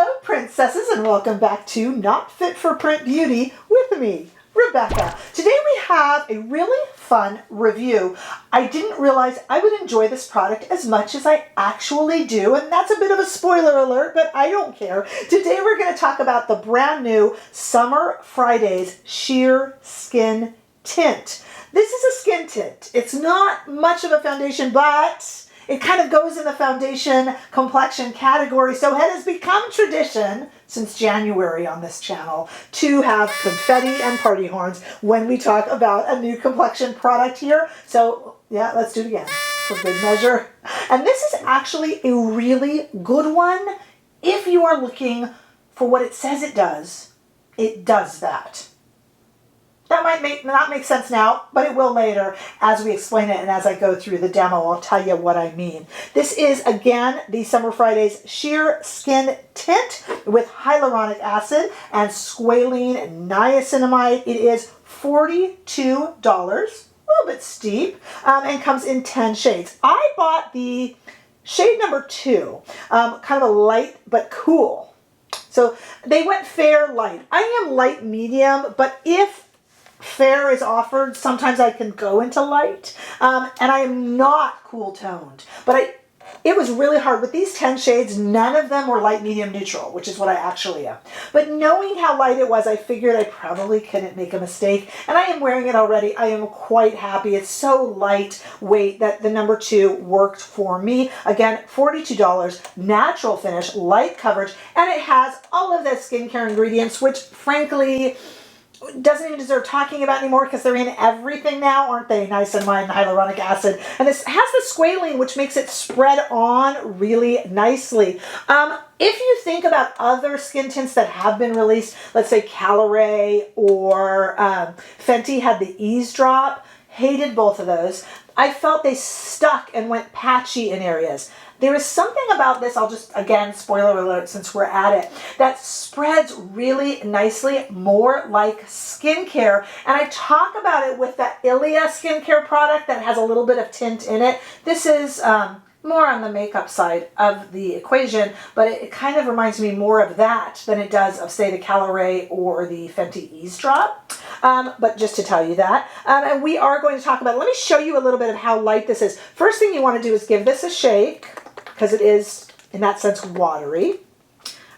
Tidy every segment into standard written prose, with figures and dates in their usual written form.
Hello, princesses, and welcome back to Not Fit for Print Beauty with me, Rebecca. Today we have a really fun review. I didn't realize I would enjoy this product as much as I actually do, and that's a bit of a spoiler alert, but I don't care. Today we're going to talk about the brand new Summer Fridays Sheer Skin Tint. This is a skin tint. It's not much of a foundation, but it kind of goes in the foundation complexion category, so it has become tradition since January on this channel to have confetti and party horns when we talk about a new complexion product here. So yeah, let's do it again for good measure. And this is actually a really good one. If you are looking for what it says it does that. That might not make sense now, but it will later as we explain it and as I go through the demo, I'll tell you what I mean. This is, again, the Summer Fridays Sheer Skin Tint with hyaluronic acid and squalene niacinamide. It is $42, a little bit steep, and comes in 10 shades. I bought the shade number 2, kind of a light but cool. So they went fair light. I am light medium, but if fair is offered, sometimes I can go into light, and I am not cool toned, but it was really hard. With these 10 shades, none of them were light, medium, neutral, which is what I actually am. But knowing how light it was, I figured I probably couldn't make a mistake, and I am wearing it already. I am quite happy. It's so lightweight that the number 2 worked for me. Again, $42, natural finish, light coverage, and it has all of the skincare ingredients, which frankly doesn't even deserve talking about anymore because they're in everything now, aren't they? Niacinamide and hyaluronic acid. And this has the squalene, which makes it spread on really nicely. If you think about other skin tints that have been released, let's say Caloray or Fenty had the Ease Drop, hated both of those. I felt they stuck and went patchy in areas. There is something about this, I'll just, again, spoiler alert since we're at it, that spreads really nicely, more like skincare. And I talk about it with that Ilia skincare product that has a little bit of tint in it. This is more on the makeup side of the equation, but it kind of reminds me more of that than it does of, say, the Caloray or the Fenty Ease Drop. But just to tell you that. And we are going to talk about it. Let me show you a little bit of how light this is. First thing you want to do is give this a shake, because it is, in that sense, watery.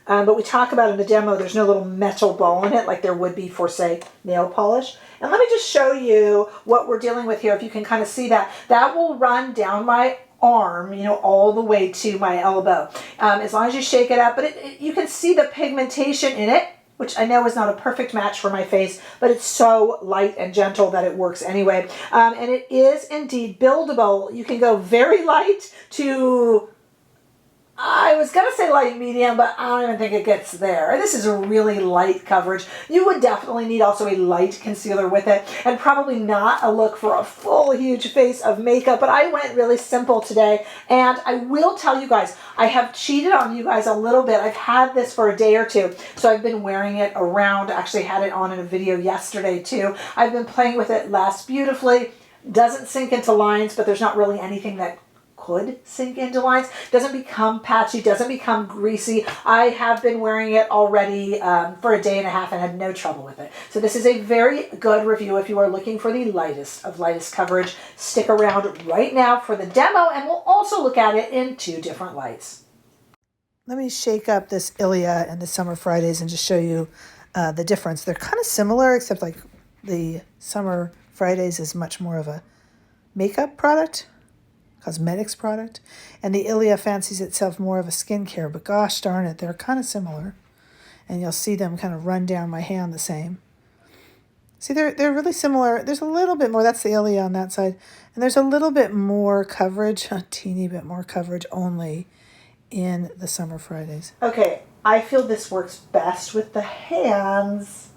But we talk about in the demo, there's no little metal ball in it like there would be for, say, nail polish. And let me just show you what we're dealing with here. If you can kind of see that. That will run down my arm, you know, all the way to my elbow. As long as you shake it up. But you can see the pigmentation in it, which I know is not a perfect match for my face, but it's so light and gentle that it works anyway. And it is indeed buildable. You can go very light to, I was going to say light medium, but I don't even think it gets there. This is a really light coverage. You would definitely need also a light concealer with it, and probably not a look for a full huge face of makeup, but I went really simple today. And I will tell you guys, I have cheated on you guys a little bit. I've had this for a day or two, so I've been wearing it around. Actually had it on in a video yesterday too. I've been playing with it less beautifully. Doesn't sink into lines, but there's not really anything that could sink into lines. Doesn't become patchy, doesn't become greasy. I have been wearing it already for a day and a half and had no trouble with it. So this is a very good review if you are looking for the lightest of lightest coverage. Stick around right now for the demo, and we'll also look at it in 2 different lights. Let me shake up this Ilia and the Summer Fridays and just show you the difference. They're kind of similar, except like the Summer Fridays is much more of a makeup product, cosmetics product, and the Ilia fancies itself more of a skincare, but gosh darn it, they're kind of similar. And you'll see them kind of run down my hand the same. See, they're really similar. There's a little bit more, that's the Ilia on that side, and there's a little bit more coverage, a teeny bit more coverage only in the Summer Fridays. Okay, I feel this works best with the hands.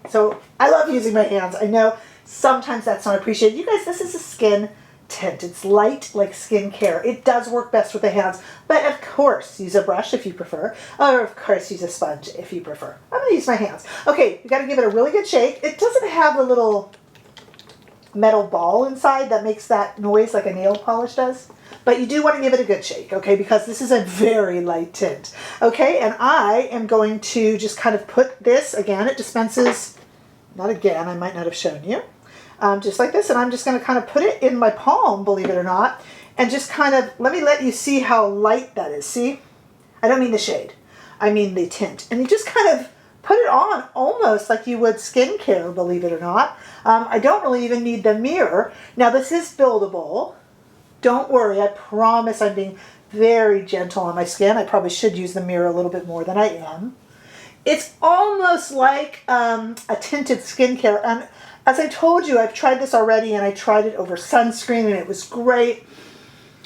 So I love using my hands. I know sometimes that's not appreciated. You guys, this is a skin tint. It's light like skincare. It does work best with the hands, but of course use a brush if you prefer, or of course use a sponge if you prefer. I'm going to use my hands. Okay, you got to give it a really good shake. It doesn't have a little metal ball inside that makes that noise like a nail polish does. But you do want to give it a good shake, okay, because this is a very light tint. Okay, and I am going to just kind of put this, again, it dispenses, not again, I might not have shown you, just like this, and I'm just going to kind of put it in my palm, believe it or not, and just kind of, let you see how light that is, see? I don't mean the shade, I mean the tint. And you just kind of put it on almost like you would skincare, believe it or not. I don't really even need the mirror. Now this is buildable. Don't worry, I promise I'm being very gentle on my skin. I probably should use the mirror a little bit more than I am. It's almost like a tinted skincare. And as I told you, I've tried this already, and I tried it over sunscreen, and it was great.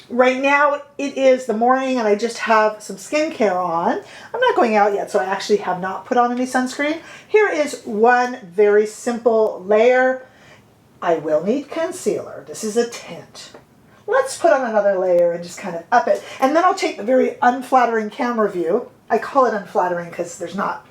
Right now, it is the morning, and I just have some skincare on. I'm not going out yet, so I actually have not put on any sunscreen. Here is one very simple layer. I will need concealer. This is a tint. Let's put on another layer and just kind of up it. And then I'll take the very unflattering camera view. I call it unflattering because there's not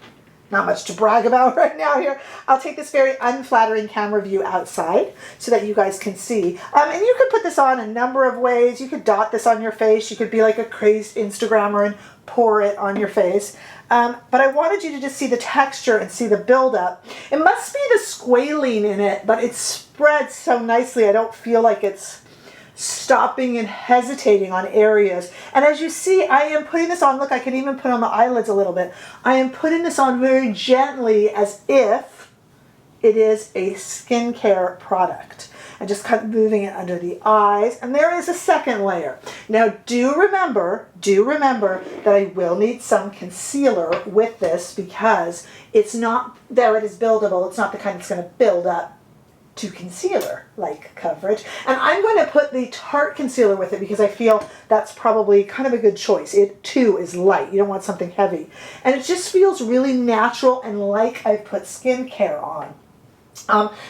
much to brag about right now here. I'll take this very unflattering camera view outside so that you guys can see. And you could put this on a number of ways. You could dot this on your face. You could be like a crazed Instagrammer and pour it on your face. But I wanted you to just see the texture and see the buildup. It must be the squalene in it, but it spreads so nicely. I don't feel like it's stopping and hesitating on areas. And as you see, I am putting this on, look, I can even put on the eyelids a little bit. I am putting this on very gently as if it is a skincare product. And just kind of moving it under the eyes. And there is a second layer. Now do remember that I will need some concealer with this because it's not, there it is buildable. It's not the kind that's going to build up to concealer-like coverage. And I'm going to put the Tarte concealer with it because I feel that's probably kind of a good choice. It too is light. You don't want something heavy. And it just feels really natural and like I've put skincare on.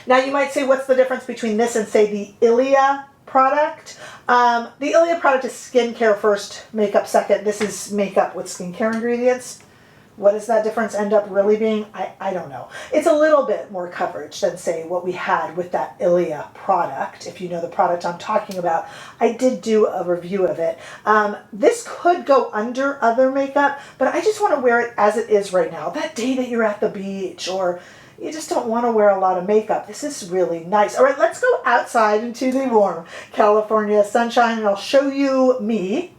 Now you might say, what's the difference between this and say the Ilia product? The Ilia product is skincare first, makeup second. This is makeup with skincare ingredients. What does that difference end up really being? I don't know. It's a little bit more coverage than, say, what we had with that Ilia product. If you know the product I'm talking about, I did do a review of it. This could go under other makeup, but I just want to wear it as it is right now. That day that you're at the beach or you just don't want to wear a lot of makeup. This is really nice. All right, let's go outside into the warm California sunshine, and I'll show you me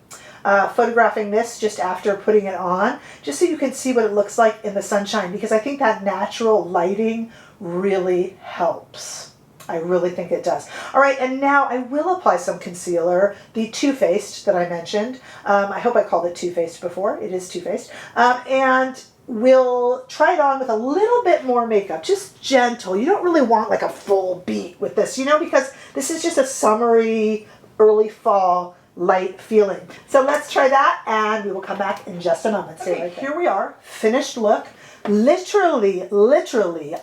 photographing this just after putting it on, just so you can see what it looks like in the sunshine, because I think that natural lighting really helps. I really think it does. All right, and now I will apply some concealer, the Too Faced that I mentioned. I hope I called it Too Faced before. It is Too Faced. And we'll try it on with a little bit more makeup, just gentle. You don't really want like a full beat with this, you know, because this is just a summery, early fall light feeling. So let's try that and we will come back in just a moment. Okay, right, here we are, finished look. Literally,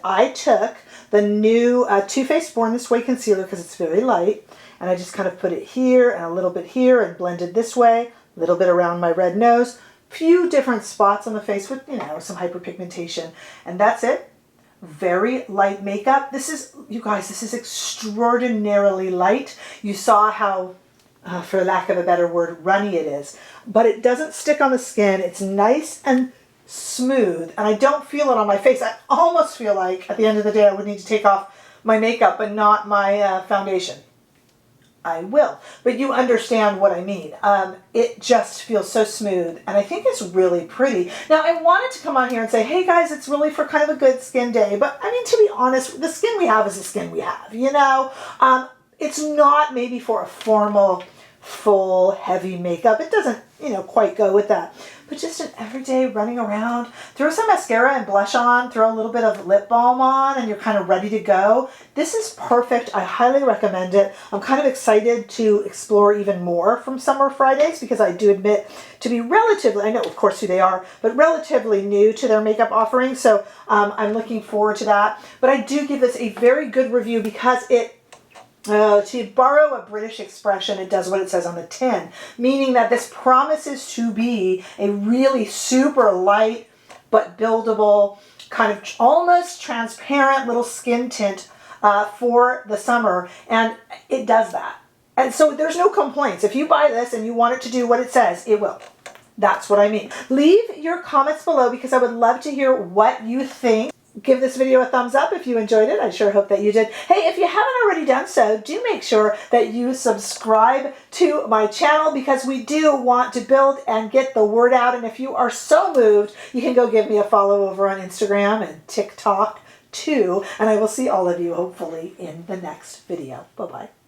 I took the new Too Faced Born This Way concealer because it's very light, and I just kind of put it here and a little bit here and blended this way, a little bit around my red nose, few different spots on the face with, you know, some hyperpigmentation, and that's it. Very light makeup. This is, you guys, this is extraordinarily light. You saw how for lack of a better word, runny it is. But it doesn't stick on the skin. It's nice and smooth, and I don't feel it on my face. I almost feel like at the end of the day I would need to take off my makeup but not my foundation. I will, but you understand what I mean. It just feels so smooth, and I think it's really pretty. Now, I wanted to come on here and say, hey guys, it's really for kind of a good skin day, but I mean, to be honest, the skin we have is the skin we have, you know? It's not maybe for a formal, full, heavy makeup. It doesn't, you know, quite go with that. But just an everyday running around, throw some mascara and blush on, throw a little bit of lip balm on, and you're kind of ready to go. This is perfect. I highly recommend it. I'm kind of excited to explore even more from Summer Fridays because I do admit to be relatively, I know of course who they are, but relatively new to their makeup offering. So I'm looking forward to that. But I do give this a very good review because it, to borrow a British expression, it does what it says on the tin, meaning that this promises to be a really super light but buildable, kind of almost transparent little skin tint for the summer, and it does that. And so there's no complaints. If you buy this and you want it to do what it says, it will. That's what I mean. Leave your comments below because I would love to hear what you think. Give this video a thumbs up if you enjoyed it. I sure hope that you did. Hey, if you haven't already done so, do make sure that you subscribe to my channel because we do want to build and get the word out. And if you are so moved, you can go give me a follow over on Instagram and TikTok too. And I will see all of you hopefully in the next video. Bye-bye.